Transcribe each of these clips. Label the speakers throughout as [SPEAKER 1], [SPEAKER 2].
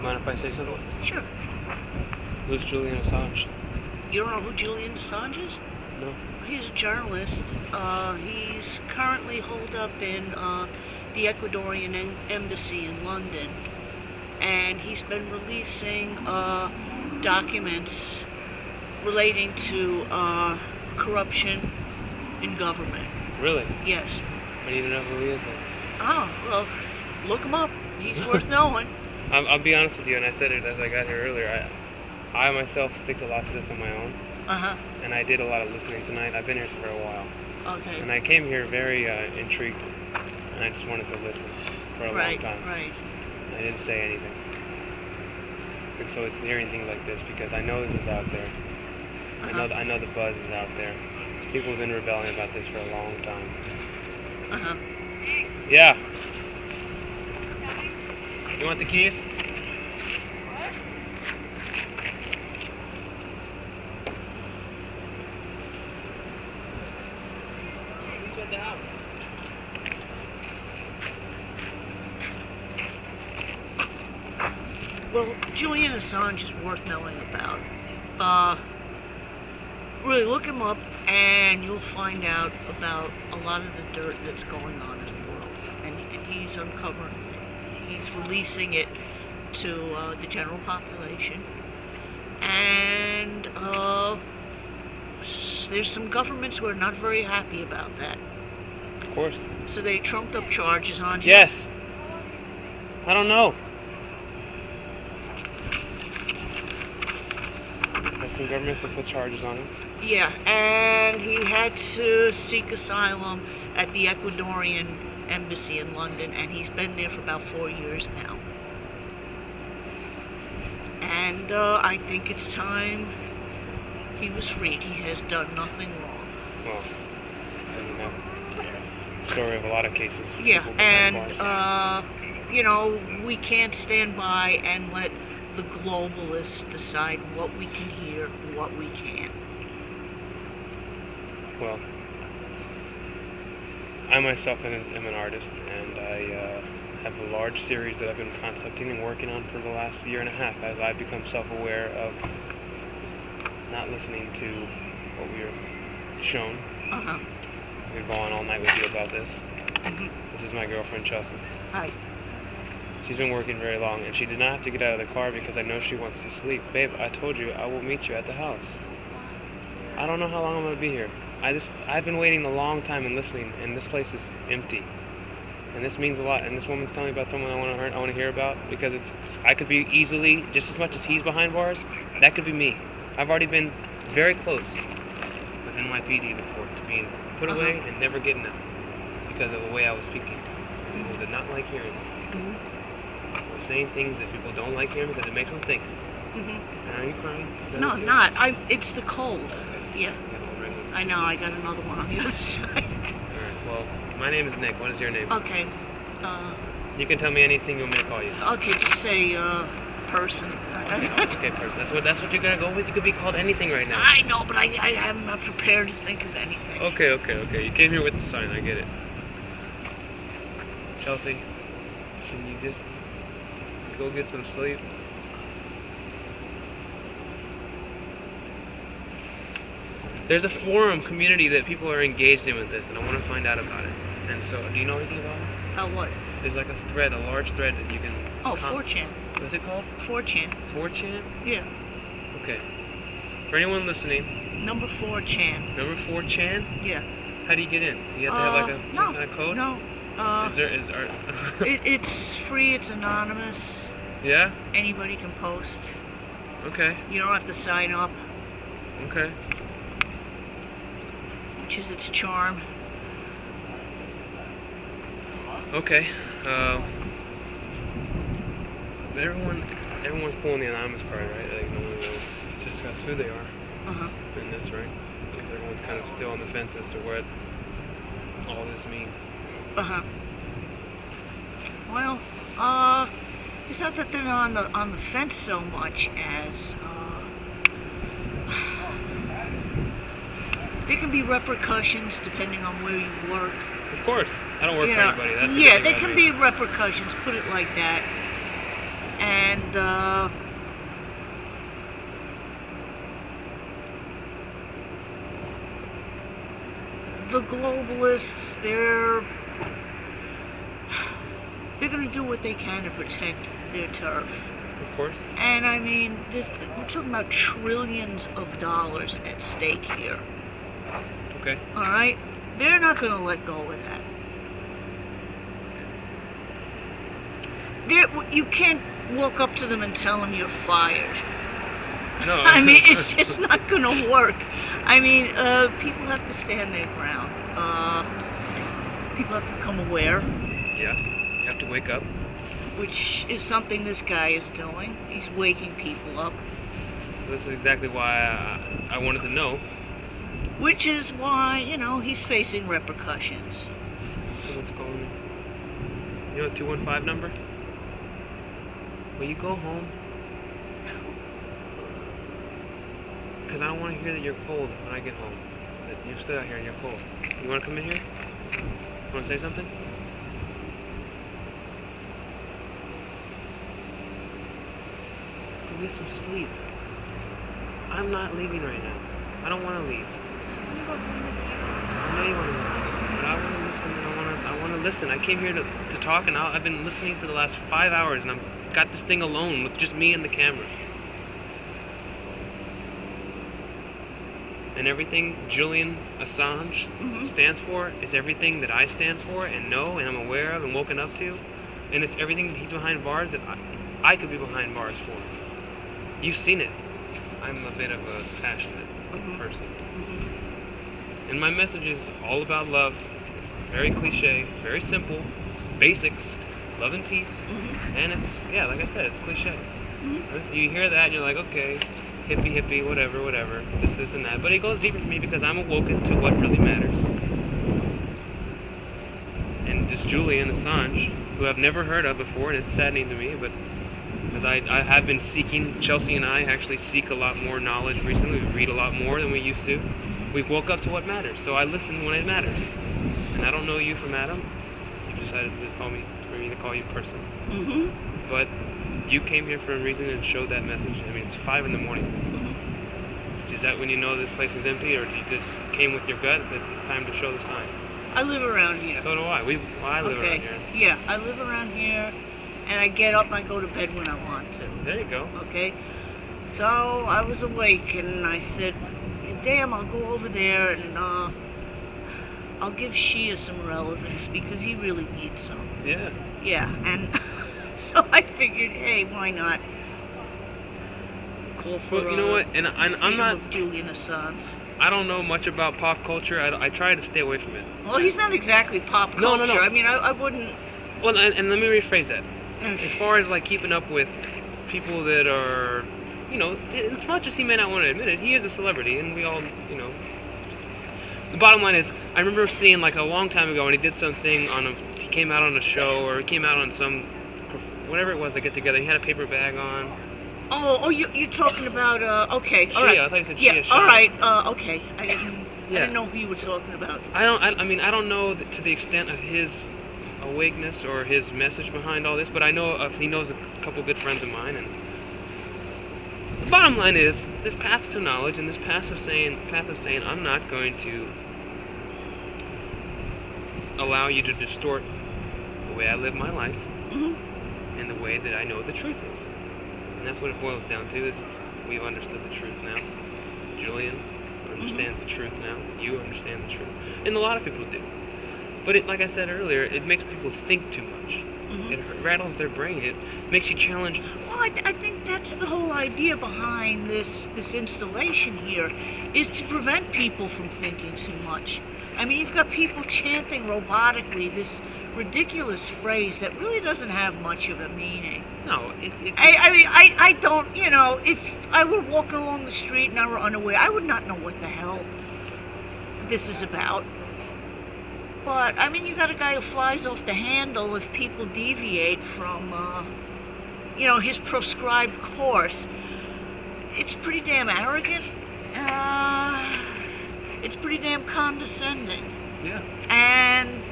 [SPEAKER 1] Mind if I say something?
[SPEAKER 2] Sure.
[SPEAKER 1] Who's Julian Assange?
[SPEAKER 2] You don't know who Julian Assange is?
[SPEAKER 1] No.
[SPEAKER 2] He's a journalist. He's currently holed up in the Ecuadorian embassy in London, and he's been releasing documents relating to corruption in government.
[SPEAKER 1] Really?
[SPEAKER 2] Yes.
[SPEAKER 1] I need to know who he is then.
[SPEAKER 2] Oh, well, look him up. He's worth knowing.
[SPEAKER 1] I'll be honest with you, and I said it as I got here earlier. I myself stick a lot to this on my own. And I did a lot of listening tonight. I've been here for a while.
[SPEAKER 2] Okay.
[SPEAKER 1] And I came here very intrigued, and I just wanted to listen for a long time.
[SPEAKER 2] Right.
[SPEAKER 1] I didn't say anything. And so it's hearing things like this because I know this is out there. I know the buzz is out there. People have been rebelling about this for a long time. Yeah. You want the keys? What? Who's at the house?
[SPEAKER 2] Well, Julian Assange is worth knowing about. Really look him up and you'll find out about a lot of the dirt that's going on in the world. And he's uncovering it. He's releasing it to the general population. And there's some governments who are not very happy about that.
[SPEAKER 1] Of course.
[SPEAKER 2] So they trumped up charges on him.
[SPEAKER 1] Yes. I don't know. There's some governments that put charges on him.
[SPEAKER 2] Yeah, and he had to seek asylum at the Ecuadorian embassy in London, and he's been there for about 4 years now. And I think it's time he was freed. He has done nothing wrong.
[SPEAKER 1] Well, I mean, that's the story of a lot of cases.
[SPEAKER 2] Yeah, and you know, we can't stand by and let the globalists decide what we can hear, what we can't.
[SPEAKER 1] Well, I myself am an artist, and I have a large series that I've been concepting and working on for the last year and a half as I've become self-aware of not listening to what we are shown. I could go on all night with you about this. This is my girlfriend, Chelsea.
[SPEAKER 2] Hi.
[SPEAKER 1] She's been working very long, and she did not have to get out of the car because I know she wants to sleep. Babe, I told you I will meet you at the house. I don't know how long I'm going to be here. I've been waiting a long time and listening, and this place is empty. And this means a lot. And this woman's telling me about someone I want to hear about because I could be easily, just as much as he's behind bars, that could be me. I've already been very close with NYPD before to being put away and never getting out because of the way I was speaking. People did not like hearing me. We're saying things that people don't like hearing because it makes them think. And are you crying?
[SPEAKER 2] No, I'm not. It's the cold.
[SPEAKER 1] Okay.
[SPEAKER 2] Yeah. I know. I got another one on the other side.
[SPEAKER 1] All right. Well, my name is Nick. What is your name?
[SPEAKER 2] Okay.
[SPEAKER 1] You can tell me anything you want me to call you.
[SPEAKER 2] Okay, just say person.
[SPEAKER 1] Okay, person. That's what you're gonna go with. You could be called anything right now.
[SPEAKER 2] I know, but I'm not prepared to think of anything.
[SPEAKER 1] Okay. You came here with the sign. I get it. Chelsea, can you just go get some sleep? There's a forum community that people are engaged in with this, and I want to find out about it. And so, do you know anything about it?
[SPEAKER 2] What?
[SPEAKER 1] There's like a large thread that you can...
[SPEAKER 2] Oh, 4chan.
[SPEAKER 1] What's it called?
[SPEAKER 2] 4chan.
[SPEAKER 1] 4chan?
[SPEAKER 2] Yeah.
[SPEAKER 1] Okay. For anyone listening...
[SPEAKER 2] Number 4chan.
[SPEAKER 1] Number 4chan?
[SPEAKER 2] Yeah.
[SPEAKER 1] How do you get in? You have to have like some kind of code?
[SPEAKER 2] No. It's free, it's anonymous.
[SPEAKER 1] Yeah?
[SPEAKER 2] Anybody can post.
[SPEAKER 1] Okay.
[SPEAKER 2] You don't have to sign up.
[SPEAKER 1] Okay.
[SPEAKER 2] Which is its charm.
[SPEAKER 1] Okay. Everyone's pulling the anonymous card, right? Like no one knows just who they are. And that's right. Everyone's kind of still on the fence as to what all this means.
[SPEAKER 2] Well, it's not that they're on the fence so much as there can be repercussions depending on where you work.
[SPEAKER 1] Of course, I don't work for anybody. That's
[SPEAKER 2] there can be repercussions. Put it like that. And the globalists, they're going to do what they can to protect their turf.
[SPEAKER 1] Of course.
[SPEAKER 2] And I mean, we're talking about trillions of dollars at stake here.
[SPEAKER 1] Okay.
[SPEAKER 2] All right? They're not going to let go of that. You can't walk up to them and tell them you're fired.
[SPEAKER 1] No.
[SPEAKER 2] I mean, it's just not going to work. I mean, people have to stand their ground. People have to become aware.
[SPEAKER 1] Yeah. You have to wake up.
[SPEAKER 2] Which is something this guy is doing. He's waking people up.
[SPEAKER 1] This is exactly why I wanted to know.
[SPEAKER 2] Which is why, he's facing repercussions.
[SPEAKER 1] Someone's calling me. You know a 215 number? Will you go home? Because I don't want to hear that you're cold when I get home. That you're still out here and you're cold. You want to come in here? Want to say something? Go get some sleep. I'm not leaving right now. I don't want to leave. I know you want to leave, but I want to listen, and I want to listen. I came here to talk, and I've been listening for the last 5 hours, and I've got this thing alone with just me and the camera. And everything Julian Assange stands for is everything that I stand for and know and I'm aware of and woken up to. And it's everything that he's behind bars that I could be behind bars for. You've seen it. I'm a bit of a passionate person. And my message is all about love. It's very cliche. It's very simple. It's basics. Love and peace. And it's, like I said, it's cliche. You hear that and you're like, okay, hippie, whatever, this and that. But it goes deeper for me because I'm awoken to what really matters. And this Julian Assange, who I've never heard of before, and it's saddening to me, but as I have been seeking, Chelsea and I actually seek a lot more knowledge recently. We read a lot more than we used to. We've woke up to what matters, so I listen when it matters. And I don't know you from Adam. You've decided to call me, for me to call you person. But you came here for a reason and showed that message. I mean, it's 5 in the morning. Is that when you know this place is empty, or you just came with your gut that it's time to show the sign?
[SPEAKER 2] I live around here.
[SPEAKER 1] So do I. I live around here.
[SPEAKER 2] Yeah, I live around here, and I get up and I go to bed when I want to.
[SPEAKER 1] There you go.
[SPEAKER 2] Okay? So I was awake, and I said, damn, I'll go over there, and I'll give Shia some relevance, because he really needs some.
[SPEAKER 1] Yeah.
[SPEAKER 2] Yeah, and so I figured, hey, why not call for
[SPEAKER 1] you know what? And I'm not
[SPEAKER 2] Julian Assange.
[SPEAKER 1] I don't know much about pop culture. I try to stay away from it.
[SPEAKER 2] Well, he's not exactly pop culture.
[SPEAKER 1] No.
[SPEAKER 2] I mean, I wouldn't.
[SPEAKER 1] Well, and let me rephrase that. As far as like keeping up with people that are, it's not just he may not want to admit it. He is a celebrity, and we all, The bottom line is, I remember seeing like a long time ago when he did something he came out on a show, or he came out on some, whatever it was, they get together. He had a paper bag on.
[SPEAKER 2] Oh, you're talking about, okay.
[SPEAKER 1] Shia,
[SPEAKER 2] all right.
[SPEAKER 1] I thought you said Shia.
[SPEAKER 2] Yeah, all right, okay. I didn't know who you were talking about.
[SPEAKER 1] I don't know to the extent of his awakeness or his message behind all this, but I know he knows a couple good friends of mine, and the bottom line is, this path to knowledge and this path of saying I'm not going to allow you to distort the way I live my life and the way that I know the truth is. And that's what it boils down to, is we've understood the truth now. Julian understands the truth now. You understand the truth. And a lot of people do. But like I said earlier, it makes people think too much. It rattles their brain. It makes you challenge.
[SPEAKER 2] Well, I think that's the whole idea behind this installation here, is to prevent people from thinking too much. I mean, you've got people chanting robotically this ridiculous phrase that really doesn't have much of a meaning.
[SPEAKER 1] No,
[SPEAKER 2] I don't, if I were walking along the street and I were unaware, I would not know what the hell this is about. But, I mean, you got a guy who flies off the handle if people deviate from, his prescribed course. It's pretty damn arrogant. It's pretty damn condescending.
[SPEAKER 1] Yeah.
[SPEAKER 2] And,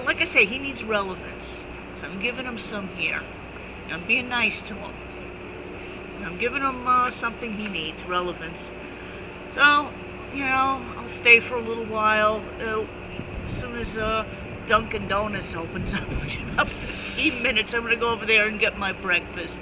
[SPEAKER 2] like I say, he needs relevance. So I'm giving him some here. I'm being nice to him. I'm giving him something he needs, relevance. So, I'll stay for a little while. As soon as Dunkin' Donuts opens up in about 15 minutes, I'm going to go over there and get my breakfast.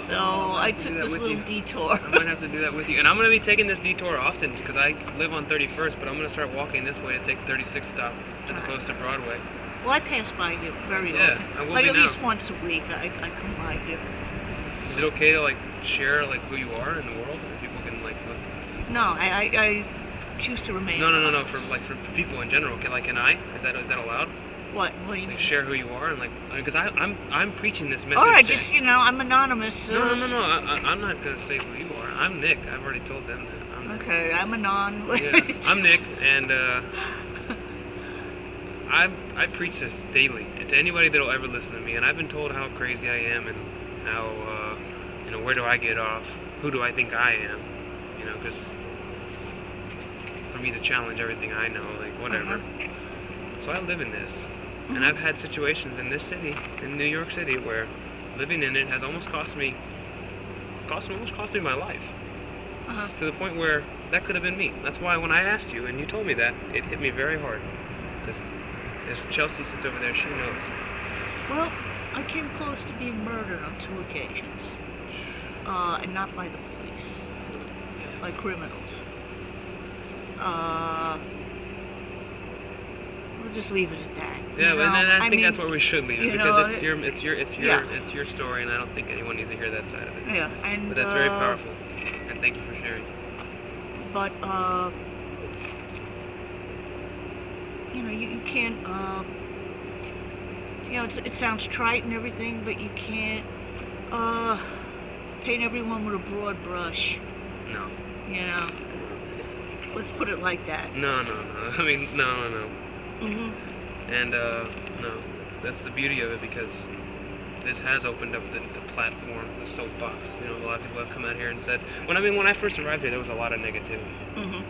[SPEAKER 2] So I took this little detour.
[SPEAKER 1] I might have to do that with you. And I'm going to be taking this detour often because I live on 31st, but I'm going to start walking this way to take 36th stop as opposed to Broadway.
[SPEAKER 2] Well, I pass by here very often.
[SPEAKER 1] I will
[SPEAKER 2] like
[SPEAKER 1] be
[SPEAKER 2] at
[SPEAKER 1] now.
[SPEAKER 2] least once a week, I come by here.
[SPEAKER 1] Is it okay to share who you are in the world, or people can look?
[SPEAKER 2] No, I choose to remain.
[SPEAKER 1] No. For people in general, can I? Is that allowed?
[SPEAKER 2] What do you mean?
[SPEAKER 1] Share who you are and because I'm preaching this message.
[SPEAKER 2] All right, just I'm anonymous.
[SPEAKER 1] No. I'm not gonna say who you are. I'm Nick. I've already told them that. I'm Nick.
[SPEAKER 2] Okay, I'm Anon.
[SPEAKER 1] Yeah, I'm Nick, and I preach this daily to anybody that'll ever listen to me. And I've been told how crazy I am and how where do I get off? Who do I think I am? Because for me to challenge everything I know, whatever. So I live in this, and I've had situations in this city, in New York City, where living in it has almost cost me my life. To the point where that could have been me. That's why when I asked you and you told me that, it hit me very hard. Because as Chelsea sits over there, she knows.
[SPEAKER 2] Well, I came close to being murdered on 2 occasions, and not by the police, by criminals. We'll just leave it at that.
[SPEAKER 1] Yeah, and I think that's where we should leave it because it's your story, and I don't think anyone needs to hear that side of it.
[SPEAKER 2] Yeah, and
[SPEAKER 1] but that's very powerful, and thank you for sharing.
[SPEAKER 2] But you can't. It sounds trite and everything, but you can't paint everyone with a broad brush.
[SPEAKER 1] No.
[SPEAKER 2] Let's put it like that.
[SPEAKER 1] No. I mean, no. And no, that's the beauty of it because this has opened up the platform, the soapbox. A lot of people have come out here and said, when I first arrived here, there was a lot of negativity,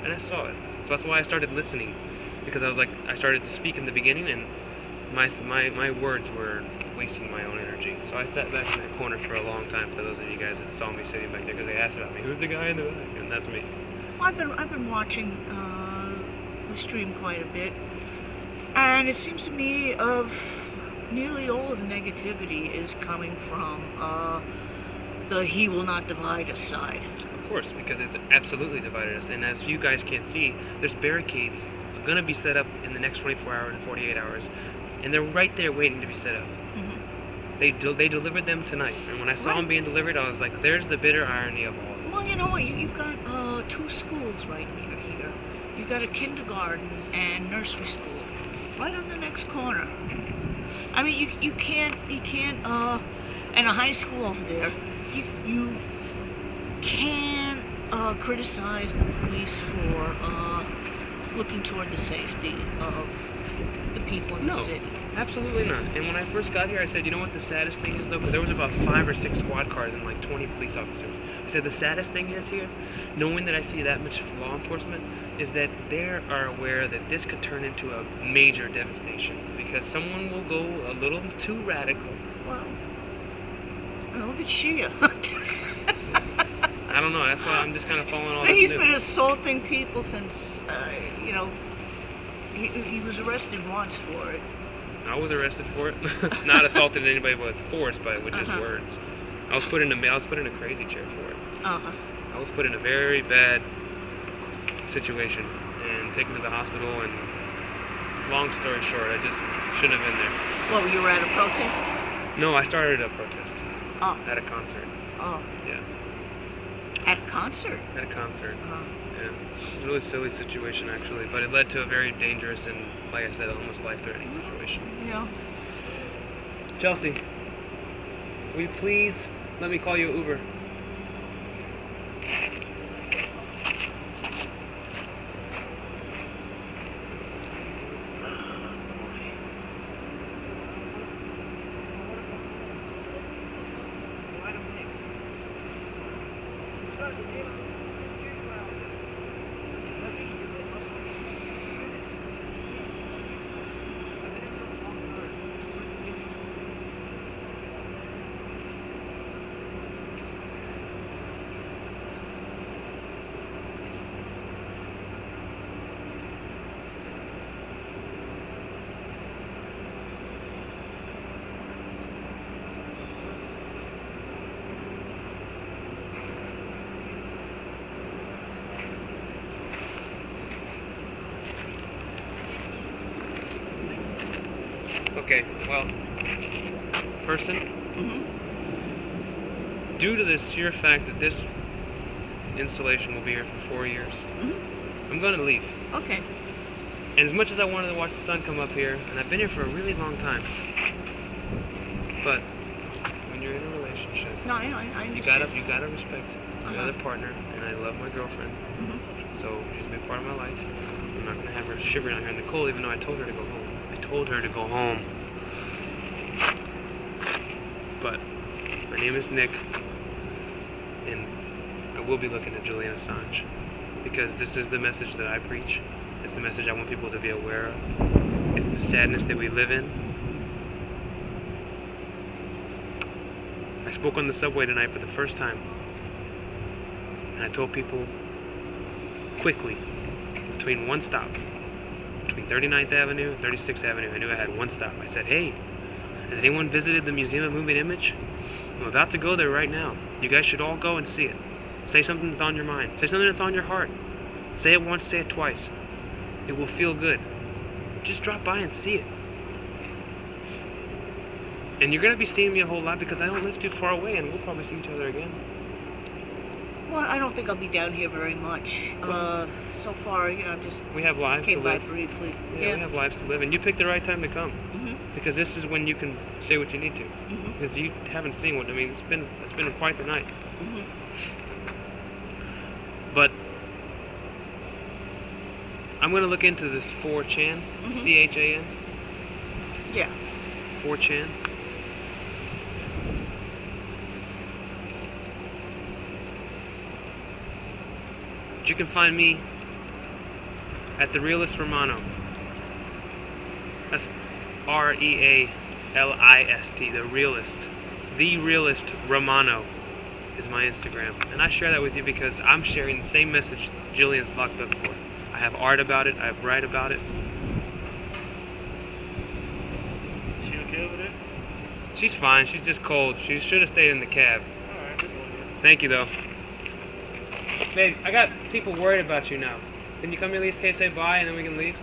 [SPEAKER 1] and I saw it. So that's why I started listening, because I started to speak in the beginning, and my words were wasting my own energy. So I sat back in that corner for a long time. For those of you guys that saw me sitting back there, because they asked about me, who's the guy in the back, and that's me.
[SPEAKER 2] Well, I've been watching the stream quite a bit. And it seems to me of nearly all of the negativity is coming from the he will not divide us side.
[SPEAKER 1] Of course, because it's absolutely divided us. And as you guys can't see, there's barricades going to be set up in the next 24 hours and 48 hours. And they're right there waiting to be set up. They delivered them tonight. And when I saw them being delivered, I was like, there's the bitter irony of all this.
[SPEAKER 2] Well, you know what? You've got 2 schools right near here. You've got a kindergarten and nursery school right on the next corner. I mean, you can't, and a high school over there, you can't criticize the police for looking toward the safety of the people in the city.
[SPEAKER 1] Absolutely not. And when I first got here, I said, you know what the saddest thing is, though? Because there was about 5 or 6 squad cars and 20 police officers. I said, the saddest thing is here, knowing that I see that much law enforcement, is that they are aware that this could turn into a major devastation. Because someone will go a little too radical.
[SPEAKER 2] Well, look at Shia.
[SPEAKER 1] I don't know. That's why I'm just kind of following all this.
[SPEAKER 2] He's been assaulting people since, he was arrested once for it.
[SPEAKER 1] I was arrested for it. Not assaulted anybody with force, but with just words. I was put in a crazy chair for it. I was put in a very bad situation and taken to the hospital. And long story short, I just shouldn't have been there.
[SPEAKER 2] Well, you were at a protest?
[SPEAKER 1] No, I started a protest. At a concert.
[SPEAKER 2] Oh.
[SPEAKER 1] Yeah.
[SPEAKER 2] At a concert?
[SPEAKER 1] At a concert. Yeah. It was a really silly situation, actually, but it led to a very dangerous and, like I said, almost life-threatening situation.
[SPEAKER 2] Yeah.
[SPEAKER 1] Chelsea, will you please let me call you an Uber? Okay, well, person,
[SPEAKER 2] Mm-hmm.
[SPEAKER 1] due to the sheer fact that this installation will be here for 4 years,
[SPEAKER 2] Mm-hmm.
[SPEAKER 1] I'm going to leave.
[SPEAKER 2] Okay.
[SPEAKER 1] And as much as I wanted to watch the sun come up here, and I've been here for a really long time, but when you're in a relationship,
[SPEAKER 2] No, I understand.
[SPEAKER 1] you gotta respect the other partner, and I love my girlfriend, so she's a big part of my life. I'm not gonna have her shivering out here in the cold, even though I told her to go home. I told her to go home. But my name is Nick, and I will be looking at Julian Assange, because this is the message that I preach. It's the message I want people to be aware of. It's the sadness that we live in. I spoke on the subway tonight for the first time, and I told people quickly, between one stop, between 39th Avenue and 36th Avenue, I knew I had one stop. I said, hey, has anyone visited the Museum of Moving Image? I'm about to go there right now. You guys should all go and see it. Say something that's on your mind. Say something that's on your heart. Say it once, say it twice. It will feel good. Just drop by and see it. And you're going to be seeing me a whole lot because I don't live too far away, and we'll probably see each other again.
[SPEAKER 2] Well, I don't think I'll be down here very much. So far, I'm just
[SPEAKER 1] We have lives
[SPEAKER 2] came
[SPEAKER 1] to
[SPEAKER 2] by
[SPEAKER 1] live.
[SPEAKER 2] briefly.
[SPEAKER 1] Yeah, we have lives to live, and you picked the right time to come.
[SPEAKER 2] Mm-hmm.
[SPEAKER 1] Because this is when you can say what you need to.
[SPEAKER 2] Mm-hmm.
[SPEAKER 1] Because you haven't seen what I mean. It's been quite the night.
[SPEAKER 2] Mm-hmm.
[SPEAKER 1] But I'm gonna look into this 4chan, C-H-A-N.
[SPEAKER 2] Yeah.
[SPEAKER 1] 4chan. You can find me at The Realist Romano. That's R-E-A-L-I-S-T, The Realist. The Realist Romano is my Instagram. And I share that with you because I'm sharing the same message Jillian's locked up for. I have art about it, I write about it.
[SPEAKER 3] Is she okay over there?
[SPEAKER 1] She's fine, she's just cold. She should have stayed in the cab.
[SPEAKER 3] Alright, just wondering.
[SPEAKER 1] Thank you, though. Babe, I got people worried about you now. Can you come at least say bye and then we can leave?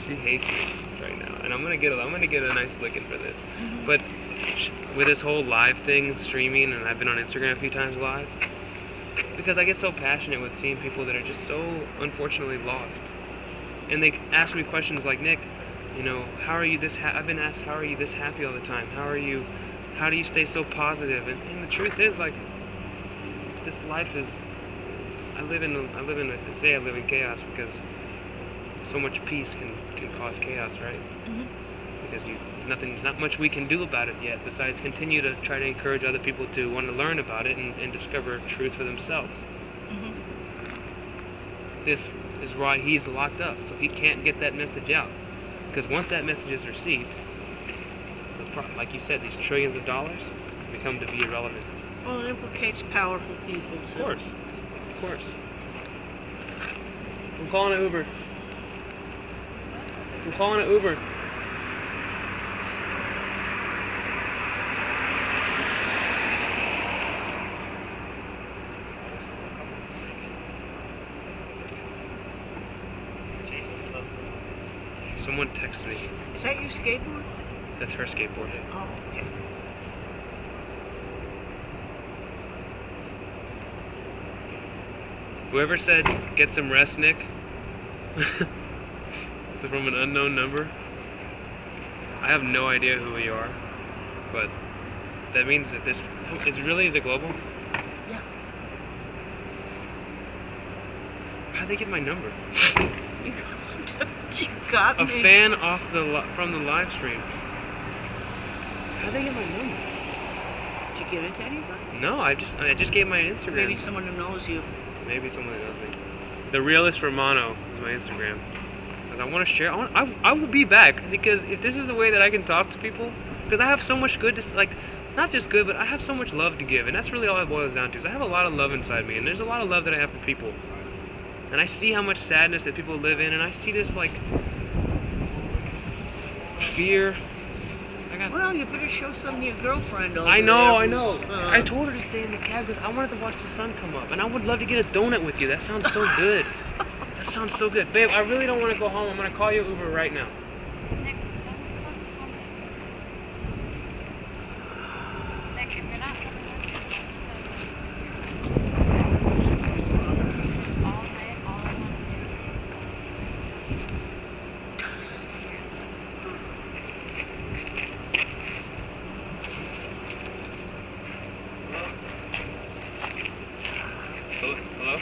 [SPEAKER 1] She hates me right now, and I'm gonna get a nice licking for this. But with this whole live thing, streaming, and I've been on Instagram a few times live, because I get so passionate with seeing people that are just so unfortunately lost, and they ask me questions like, Nick, how are you this? I've been asked, how are you this happy all the time? How do you stay so positive? And the truth is, like, this life is. I live in chaos because so much peace can cause chaos, right? Because there's not much we can do about it yet besides continue to try to encourage other people to want to learn about it and discover truth for themselves. This is why he's locked up, so he can't get that message out. Because once that message is received, like you said, these trillions of dollars become to be irrelevant.
[SPEAKER 2] Well, it implicates powerful people, too.
[SPEAKER 1] Of course. I'm calling an Uber. Someone texted me.
[SPEAKER 2] Is that your skateboard?
[SPEAKER 1] That's her skateboard.
[SPEAKER 2] Oh, okay.
[SPEAKER 1] Whoever said, get some rest, Nick, it's from an unknown number. I have no idea who you are, but that means that is it global?
[SPEAKER 2] Yeah.
[SPEAKER 1] How'd they get my number?
[SPEAKER 2] You got me.
[SPEAKER 1] A fan from the live stream. How'd they get my number?
[SPEAKER 2] Did you give it to anybody?
[SPEAKER 1] No, I just gave my Instagram.
[SPEAKER 2] Maybe someone who knows you.
[SPEAKER 1] Maybe someone that knows me. The Realist Romano is my Instagram. Because I want to share. I will be back, because if this is the way that I can talk to people, because I have so much good to, like, not just good, but I have so much love to give, and that's really all it boils down to. Is I have a lot of love inside me, and there's a lot of love that I have for people, and I see how much sadness that people live in, and I see this, like, fear.
[SPEAKER 2] Well, you better show some to your girlfriend over
[SPEAKER 1] I know.
[SPEAKER 2] there.
[SPEAKER 1] I told her to stay in the cab because I wanted to watch the sun come up, and I would love to get a donut with you. That sounds so good. That sounds so good. Babe, I really don't want to go home. I'm going to call you Uber right now.
[SPEAKER 4] Nick, tell him to fucking come then. Nick, if you're not coming with me, I'm just gonna go eat some food. Because all night, all I want to do is fuck.
[SPEAKER 1] Hello? Hello?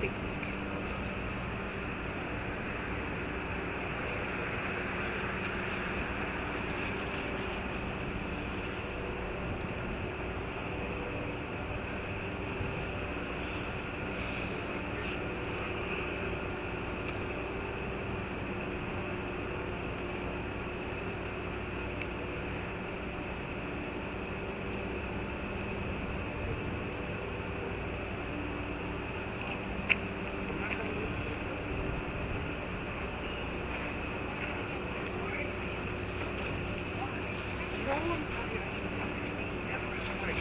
[SPEAKER 2] Take this kid off. No one's coming. Never started.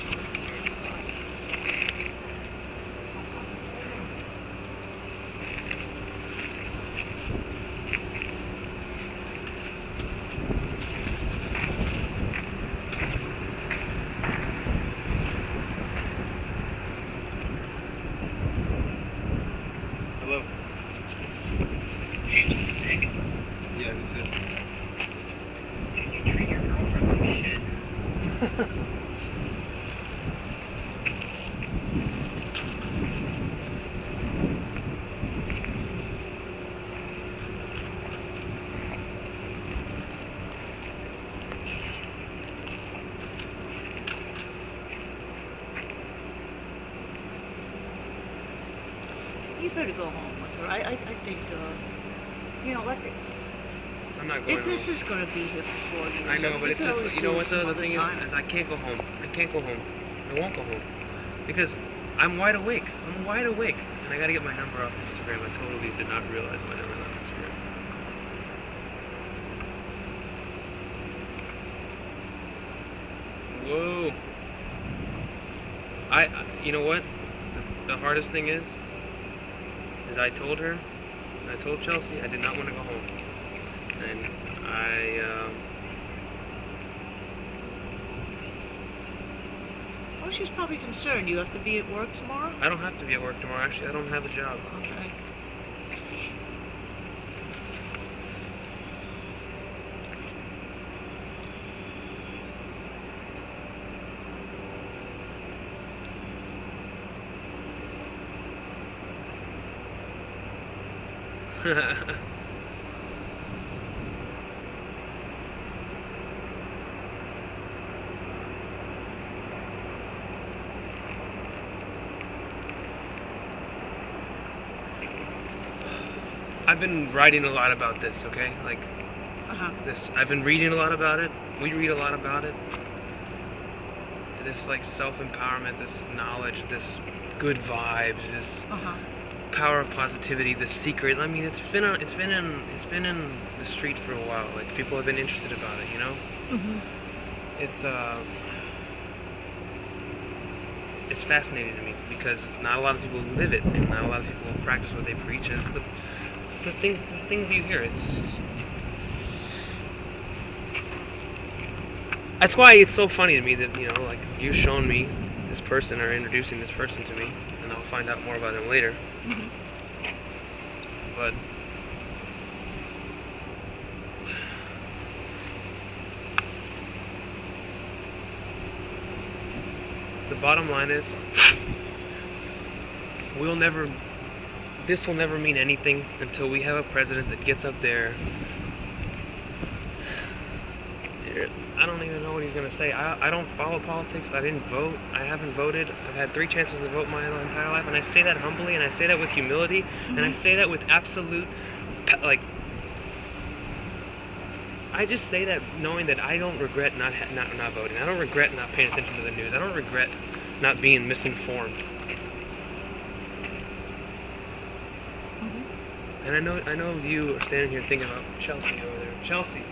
[SPEAKER 1] Hello?
[SPEAKER 3] Hey, this is Nick.
[SPEAKER 1] Yeah, who's this?
[SPEAKER 3] Dude, you treat your girlfriend like shit.
[SPEAKER 2] You better go home with her. I think, you know, like,
[SPEAKER 1] I'm not going
[SPEAKER 2] if this
[SPEAKER 1] home.
[SPEAKER 2] is gonna be here for 4 years,
[SPEAKER 1] I know,
[SPEAKER 2] mean,
[SPEAKER 1] but
[SPEAKER 2] we
[SPEAKER 1] it's
[SPEAKER 2] could
[SPEAKER 1] just,
[SPEAKER 2] always
[SPEAKER 1] you
[SPEAKER 2] do
[SPEAKER 1] know
[SPEAKER 2] it
[SPEAKER 1] what
[SPEAKER 2] some
[SPEAKER 1] the
[SPEAKER 2] other
[SPEAKER 1] thing
[SPEAKER 2] time.
[SPEAKER 1] is I can't go home. I can't go home. I won't go home. Because I'm wide awake. I'm wide awake. And I gotta get my number off Instagram. I totally did not realize my number was on Instagram. Whoa. You know what? The hardest thing is I told her, I told Chelsea I did not want to go home. And
[SPEAKER 2] Well, she's probably concerned. You have to be at work tomorrow?
[SPEAKER 1] I don't have to be at work tomorrow. Actually, I don't have a job.
[SPEAKER 2] Okay.
[SPEAKER 1] I've been writing a lot about this, okay? Like, I've been reading a lot about it. We read a lot about it. This like self-empowerment, this knowledge, this good vibes, this power of positivity, this secret. I mean, it's been in the street for a while. Like people have been interested about it, you know. It's fascinating to me because not a lot of people live it, and not a lot of people practice what they preach. And it's the things you hear. That's why it's so funny to me that, you know, like, you've shown me this person or introducing this person to me, and I'll find out more about him later. But the bottom line is, this will never mean anything until we have a president that gets up there. I don't even know what he's going to say. I don't follow politics. I didn't vote. I haven't voted. I've had 3 chances to vote my entire life, and I say that humbly, and I say that with humility, and I say that with absolute, like, I just say that knowing that I don't regret not voting. I don't regret not paying attention to the news. I don't regret not being misinformed. And I know you are standing here thinking about Chelsea over there. Chelsea.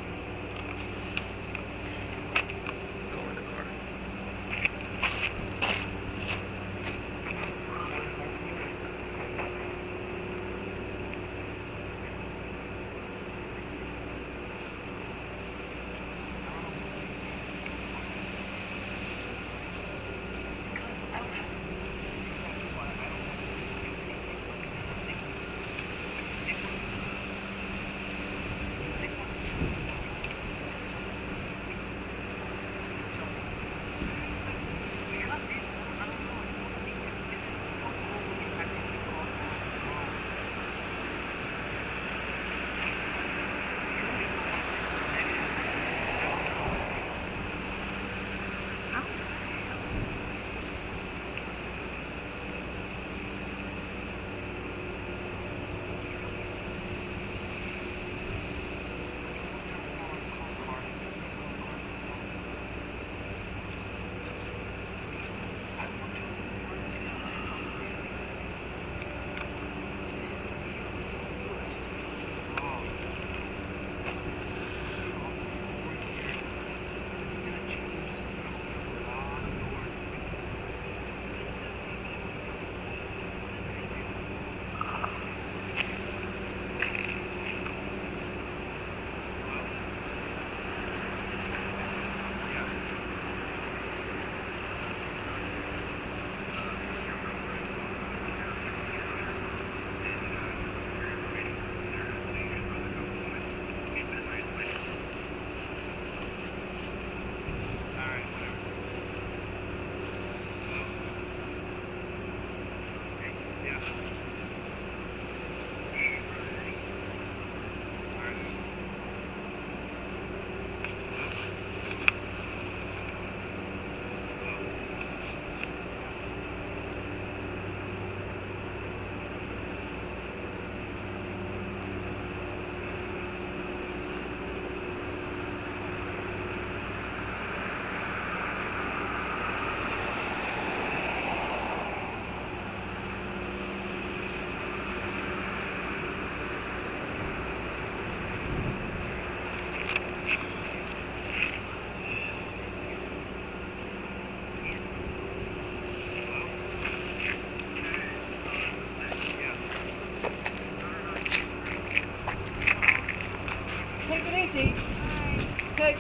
[SPEAKER 2] Take it easy.
[SPEAKER 4] Hi.
[SPEAKER 2] Okay.